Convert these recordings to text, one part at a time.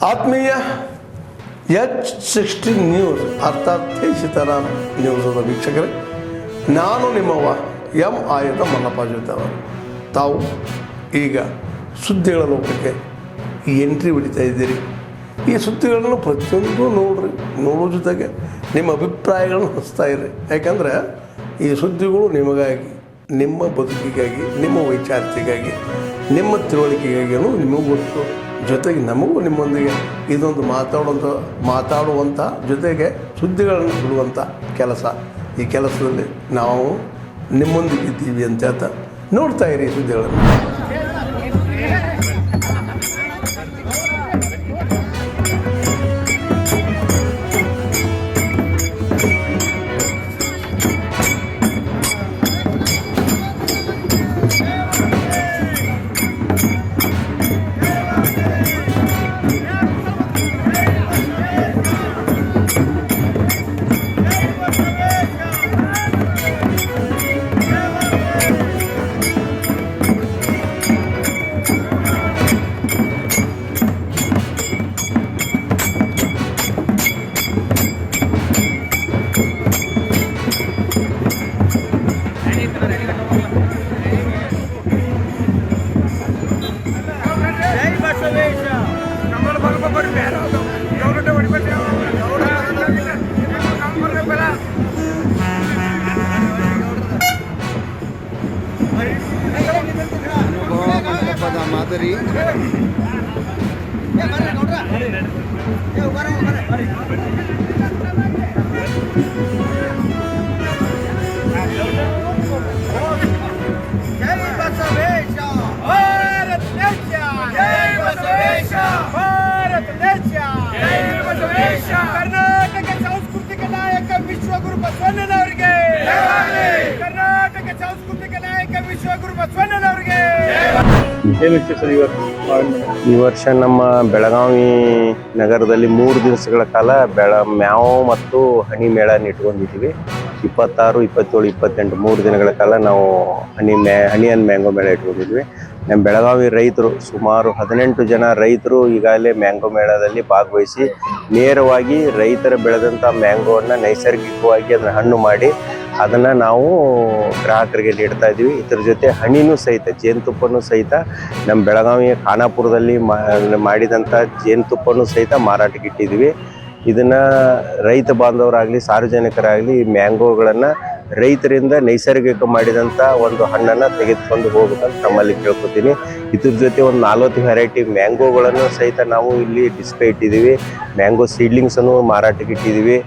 ಆತ್ಮೀಯ H16 news ಅರ್ಥಾತ್ ಸೀತಾರಾಮ್ ನ್ಯೂಸದ ವೀಕ್ಷಕರೇ, ನಾನು ನಿಮ್ಮವ ಎಂ ಆಯುಧ ಮಲ್ಲಪ್ಪ ಜೊತೆಯವರು. ತಾವು ಈಗ ಸುದ್ದಿಗಳ ಲೋಕಕ್ಕೆ ಎಂಟ್ರಿ ಹೊಡಿತಾ ಇದ್ದೀರಿ. ಈ ಸುದ್ದಿಗಳನ್ನು ಪ್ರತಿಯೊಂದು ನೋಡೋ ಜೊತೆಗೆ ನಿಮ್ಮ ಅಭಿಪ್ರಾಯಗಳನ್ನು ಹಚ್ತಾ ಇರ್ರಿ. ಯಾಕಂದರೆ ಈ ಸುದ್ದಿಗಳು ನಿಮಗಾಗಿ, ನಿಮ್ಮ ಬದುಕಿಗಾಗಿ, ನಿಮ್ಮ ವೈಚಾರಿಕೆಗಾಗಿ, ನಿಮ್ಮ ತಿಳುವಳಿಕೆಗಾಗಿಯೂ ನಿಮಗೂ ಗೊತ್ತು. ಜೊತೆಗೆ ನಮಗೂ ನಿಮ್ಮೊಂದಿಗೆ ಇದೊಂದು ಮಾತಾಡುವಂಥ ಜೊತೆಗೆ ಸುದ್ದಿಗಳನ್ನು ಬಿಡುವಂಥ ಕೆಲಸ. ಈ ಕೆಲಸದಲ್ಲಿ ನಾವು ನಿಮ್ಮೊಂದಿಗೆ ಇದ್ದೀವಿ ಅಂತ ಹೇಳ್ತಾ ನೋಡ್ತಾ ಇರಿ ಸುದ್ದಿಗಳನ್ನು. ಮಾದರಿ ಕರ್ನಾಟಕ ಸಾಂಸ್ಕೃತಿಕ ನಾಯಕ ವಿಶ್ವಗುರು ಬಸವಣ್ಣನವರಿಗೆ, ಕರ್ನಾಟಕ ಸಾಂಸ್ಕೃತಿಕ ನಾಯಕ ವಿಶ್ವಗುರು ಬಸವಣ್ಣನವರಿಗೆ. ಈ ವರ್ಷ ನಮ್ಮ ಬೆಳಗಾವಿ ನಗರದಲ್ಲಿ 3 ದಿವಸಗಳ ಕಾಲ ಮ್ಯಾವ್ ಮತ್ತು ಹನಿ ಮೇಳನ ಇಟ್ಕೊಂಡಿದ್ದೀವಿ. 26, 27, 28 3 ದಿನಗಳ ಕಾಲ ನಾವು ಹನಿ ಆ್ಯಂಡ್ ಮ್ಯಾಂಗೋ ಮೇಳ ಇಟ್ಕೊಂಡಿದ್ವಿ. ನಮ್ಮ ಬೆಳಗಾವಿ ರೈತರು ಸುಮಾರು 18 ಜನ ರೈತರು ಈಗಾಗಲೇ ಮ್ಯಾಂಗೋ ಮೇಳದಲ್ಲಿ ಭಾಗವಹಿಸಿ ನೇರವಾಗಿ ರೈತರ ಬೆಳೆದಂಥ ಮ್ಯಾಂಗೋವನ್ನು ನೈಸರ್ಗಿಕವಾಗಿ ಅದನ್ನು ಹಣ್ಣು ಮಾಡಿ ಅದನ್ನು ನಾವು ಗ್ರಾಹಕರಿಗೆ ನೀಡ್ತಾ ಇದ್ದೀವಿ. ಇದ್ರ ಜೊತೆ ಹಣ್ಣಿನೂ ಸಹಿತ, ಜೇನುತುಪ್ಪನೂ ಸಹಿತ ನಮ್ಮ ಬೆಳಗಾವಿಯ ಖಾನಾಪುರದಲ್ಲಿ ಮಾಡಿದಂಥ ಜೇನುತುಪ್ಪನೂ ಸಹಿತ ಮಾರಾಟಕ್ಕೆ ಇಟ್ಟಿದ್ದೀವಿ. ಇದನ್ನು ರೈತ ಬಾಂಧವರಾಗಲಿ ಸಾರ್ವಜನಿಕರಾಗಲಿ ಮ್ಯಾಂಗೋಗಳನ್ನು ರೈತರಿಂದ ನೈಸರ್ಗಿಕ ಮಾಡಿದಂಥ ಒಂದು ಹಣ್ಣನ್ನು ತೆಗೆದುಕೊಂಡು ಹೋಗ್ಬೇಕಂತ ನಮ್ಮಲ್ಲಿ ಕೇಳ್ಕೊತೀನಿ. ಇದ್ರ ಜೊತೆ ಒಂದು 40 ವೆರೈಟಿ ಮ್ಯಾಂಗೋಗಳನ್ನು ಸಹಿತ ನಾವು ಇಲ್ಲಿ ಡಿಸ್ಪ್ಲೇ ಇಟ್ಟಿದ್ದೀವಿ. ಮ್ಯಾಂಗೋ ಸೀಡ್ಲಿಂಗ್ಸನ್ನು ಮಾರಾಟಕ್ಕೆ ಇಟ್ಟಿದ್ದೀವಿ.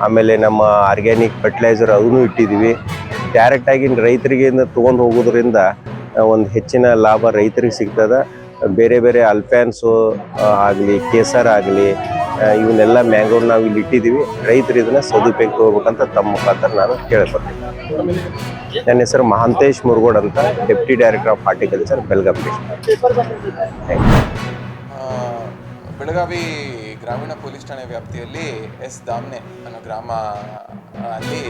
ಆಮೇಲೆ ನಮ್ಮ ಆರ್ಗ್ಯಾನಿಕ್ ಫರ್ಟಿಲೈಸರ್ ಅದನ್ನು ಇಟ್ಟಿದ್ದೀವಿ. ಡೈರೆಕ್ಟಾಗಿ ರೈತರಿಗೆ ತೊಗೊಂಡು ಹೋಗೋದ್ರಿಂದ ಒಂದು ಹೆಚ್ಚಿನ ಲಾಭ ರೈತರಿಗೆ ಸಿಗ್ತದೆ. ಬೇರೆ ಬೇರೆ ಅಲ್ಪ್ಯಾನ್ಸು ಆಗಲಿ, ಕೇಸರ್ ಆಗಲಿ, ಇವನ್ನೆಲ್ಲ ಮ್ಯಾಂಗೋನ ನಾವು ಇಲ್ಲಿ ಇಟ್ಟಿದ್ದೀವಿ. ರೈತರು ಇದನ್ನು ಸದುಪಯೋಗ ತಗೋಬೇಕಂತ ತಮ್ಮ ಮುಖಾಂತರ ನಾನು ಕೇಳ್ಕೊತೀನಿ. ನನ್ನ ಹೆಸರು ಮಹಾಂತೇಶ್ ಮುರುಗೋಡ್ ಅಂತ, deputy director of horticulture, Belagavi. Belagavi ಗ್ರಾಮೀಣ ಪೊಲೀಸ್ ಠಾಣೆ ವ್ಯಾಪ್ತಿಯಲ್ಲಿ ಎಸ್ ದಾಮ್ನೆ ಅನ್ನೋ ಗ್ರಾಮ ಅಲ್ಲಿ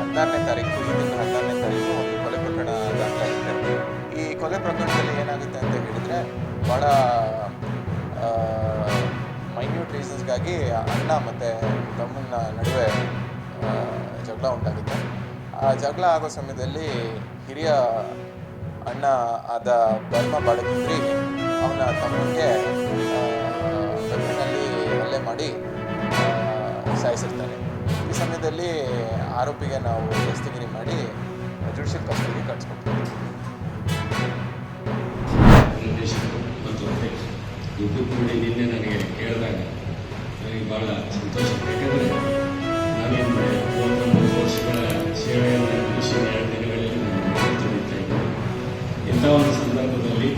14ನೇ ತಾರೀಕು ಒಂದು ಕೊಲೆ ಪ್ರಕರಣ ದಾಖಲಾಗಿದೆ. ಈ ಕೊಲೆ ಪ್ರಕರಣದಲ್ಲಿ ಏನಾಗುತ್ತೆ ಅಂತ ಹೇಳಿದರೆ, ಭಾಳ ಮೈನ್ಯೂಟ್ ರೀಸನ್ಸ್ಗಾಗಿ ಅಣ್ಣ ಮತ್ತು ತಮ್ಮನ ನಡುವೆ ಜಗಳ ಉಂಟಾಗುತ್ತೆ. ಆ ಜಗಳ ಆಗೋ ಸಮಯದಲ್ಲಿ ಹಿರಿಯ ಅಣ್ಣ ಆದ ಬರ್ಮ ಬಾಳಕುಂದ್ರಿ ಅವನ ತಮ್ಮನಿಗೆ ಬೆನ್ನಿನಲ್ಲಿ ಹಲ್ಲೆ ಮಾಡಿ ಸಾಯಿಸಿರ್ತಾರೆ. ಈ ಸಮಯದಲ್ಲಿ ಆರೋಪಿಗೆ ನಾವು ದಸ್ತಗಿರಿ ಮಾಡಿ ಜುಡಿಷಿಯಲ್ ಕಸ್ಟಡಿಗೆ ಕಳಿಸ್ಕೊಡ್ತೀವಿ. ನಿನ್ನೆ ನನಗೆ ಕೇಳಿದಾಗ ನನಗೆ ಭಾಳ ಸಂತೋಷ. ಯಾಕೆಂದರೆ ನಾವೇನು 30 ವರ್ಷಗಳ ಸೇವೆಯನ್ನು ಮುಗಿಸಿ 2 ದಿನಗಳಲ್ಲಿ ನಾನು ತಿಳಿತಾ ಇದ್ದೀನಿ. ಇಂಥ ಒಂದು ಸಂದರ್ಭದಲ್ಲಿ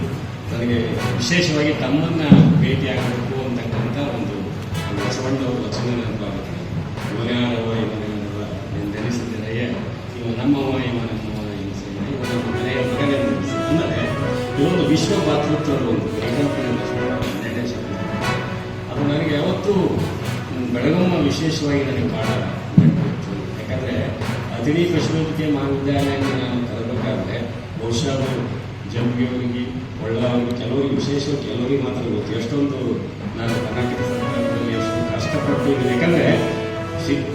ನನಗೆ ವಿಶೇಷವಾಗಿ ತಮ್ಮನ್ನು ಭೇಟಿಯಾಗಬೇಕು ಅಂತಕ್ಕಂಥ ಒಂದು ಬಸವಣ್ಣವ್ರ ವಚನ ನೆನಪಾಗುತ್ತೆ. ಇವನ್ಯಾರವ ಇವನವ ನೆನೆಸಿದ್ದರೆಯೇ ಇವ ನಮ್ಮವ ಇವ ನಮ್ಮವ ಎನಿಸಿದ ಇವ ನಮ್ಮ ಮನೆಯ ಮಗನೇ ನೆನೆಸಿ. ಅಂದರೆ ಇವೊಂದು ವಿಶ್ವ ಭಾತೃತ್ವದ ಒಂದು ಪರಿಕಲ್ಪನೆ ನಿರ್ದೇಶ. ಅದು ನನಗೆ ಯಾವತ್ತೂ ಬೆಳಗಾವಿ ವಿಶೇಷವಾಗಿ ನನಗೆ ಭಾಳ ನೆನಪಿತ್ತು. ಯಾಕಂದರೆ ಅತಿಥಿ ಪಶುವೈದ್ಯಕೀಯ ಮಹಾವಿದ್ಯಾಲಯವನ್ನು ನಾನು ತರಬೇಕಾದ್ರೆ ಬಹುಶಃ ಅದು ಜಂಬಿಯವರಿಗೆ ಒಳ್ಳವರಿಗೆ ಕೆಲವರಿಗೆ ವಿಶೇಷವಾಗಿ ಕೆಲವರಿಗೆ ಮಾತ್ರ ಗೊತ್ತು ಎಷ್ಟೊಂದು ನಾನು ಕರ್ನಾಟಕ ಸರ್ಕಾರದಲ್ಲಿ ಎಷ್ಟೊಂದು ಕಷ್ಟಪಟ್ಟು ಇದ್ದೀನಿ. ಯಾಕಂದರೆ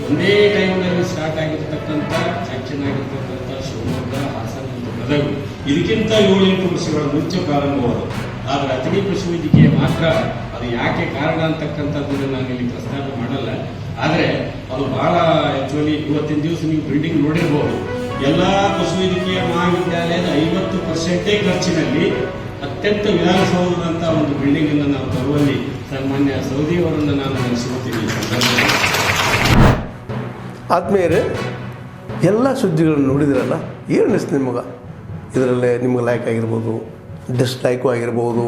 ಒಂದೇ ಟೈಮ್ನಲ್ಲಿ ಸ್ಟಾರ್ಟ್ ಆಗಿರ್ತಕ್ಕಂಥ ಸ್ಯಾಂಕ್ಷನ್ ಆಗಿರ್ತಕ್ಕಂಥ ಶಿವಮೊಗ್ಗ, ಹಾಸನ ಮತ್ತು ಗದಗ ಇದಕ್ಕಿಂತ 7-8 ವರ್ಷಗಳ ಮುಂಚೆ ಪ್ರಾರಂಭವಾದವು. ಆದರೆ ಅತಿಥಿ ಪಶುವೈದ್ಯಕೀಯ ಮಾತ್ರ ಅದು ಯಾಕೆ ಕಾರಣ ಅಂತಕ್ಕಂಥದ್ದನ್ನು ನಾನು ಇಲ್ಲಿ ಪ್ರಸ್ತಾಪ ಮಾಡಲ್ಲ. ಆದರೆ ಅದು ಭಾಳ ಆ್ಯಕ್ಚುಲಿ ಇವತ್ತಿನ ದಿವಸ ನೀವು ಬಿಲ್ಡಿಂಗ್ ನೋಡಿರ್ಬೋದು. ಎಲ್ಲ ಪಶುವೈದ್ಯಕೀಯ ಮಹಾವಿದ್ಯಾಲಯದ 50% ಖರ್ಚಿನಲ್ಲಿ ಅತ್ಯಂತ ವಿಧಾನಸೌಧದಂಥ ಒಂದು ಬಿಲ್ಡಿಂಗನ್ನು ನಾವು ತರುವಲ್ಲಿ ಸನ್ಮಾನ್ಯ ಸೌದಿಯವರನ್ನು ನಾನು ನೆನೆಸ್ಕೊಳ್ತೀನಿ ಈ ಸಂದರ್ಭದಲ್ಲಿ. ಆದ್ಮೇಲೆ ಎಲ್ಲ ಸುದ್ದಿಗಳನ್ನು ನೋಡಿದ್ರಲ್ಲ, ಏನು ಅನಿಸ್ತು ನಿಮಗೆ? ಇದರಲ್ಲೇ ನಿಮ್ಗೆ ಲೈಕ್ ಆಗಿರ್ಬೋದು, ಡಿಸ್ಲೈಕು ಆಗಿರ್ಬೋದು,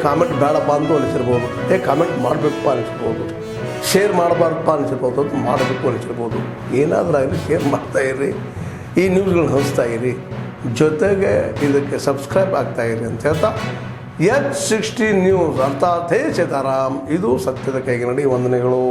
ಕಾಮೆಂಟ್ ಬೇಡಪ್ಪ ಅಂತ ಅನಿಸಿರ್ಬೋದು, ಕಾಮೆಂಟ್ ಮಾಡಬೇಕಪ್ಪ ಅನಿಸ್ಬೋದು, ಶೇರ್ ಮಾಡಬಾರ್ದಪ್ಪ ಅನಿಸಿರ್ಬೋದು, ಅದು ಮಾಡಬೇಕು ಅನಿಸಿರ್ಬೋದು. ಏನಾದರೂ ಆಗಲಿ ಶೇರ್ ಮಾಡ್ತಾಯಿರಿ, ಈ ನ್ಯೂಸ್ಗಳನ್ನ ಹಂಚ್ತಾ ಇರಿ, ಜೊತೆಗೆ ಇದಕ್ಕೆ ಸಬ್ಸ್ಕ್ರೈಬ್ ಆಗ್ತಾಯಿರಿ ಅಂತ ಹೇಳ್ತಾ H16 ನ್ಯೂಸ್ ಅರ್ಥಾತ್ ಹೇ ಸೀತಾರಾಮ್, ಇದು ಸತ್ಯದ ಕೈಗೆ ನಡಿ. ವಂದನೆಗಳು.